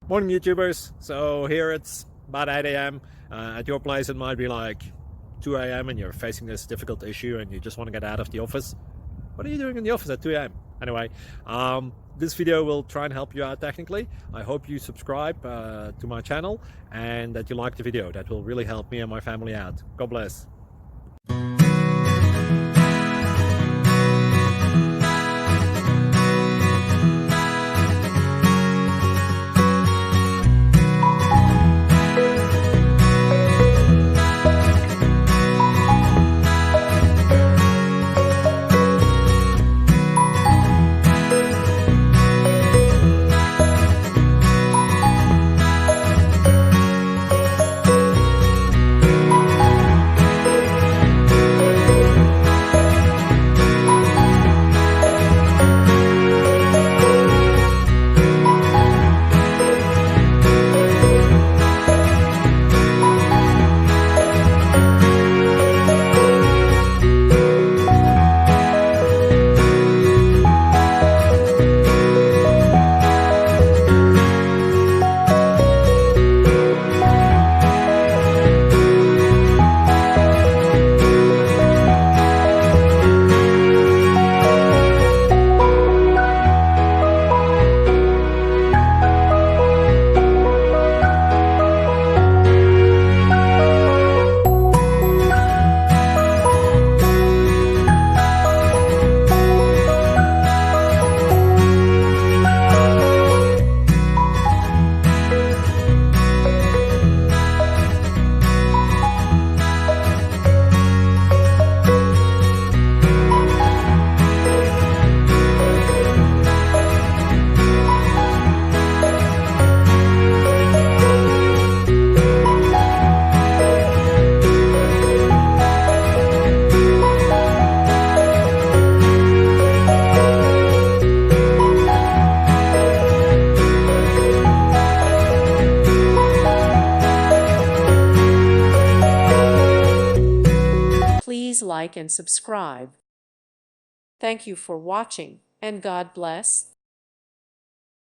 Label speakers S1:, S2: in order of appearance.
S1: Morning YouTubers. So here it's about 8 a.m. At your place it might be like 2 a.m. and you're facing this difficult issue and you just want to get out of the office. What are you doing in the office at 2 a.m.? Anyway, this video will try and help you out technically. I hope you subscribe to my channel and that you like the video. That will really help me and my family out. God bless.
S2: Please like and subscribe. Thank you for watching, and God bless.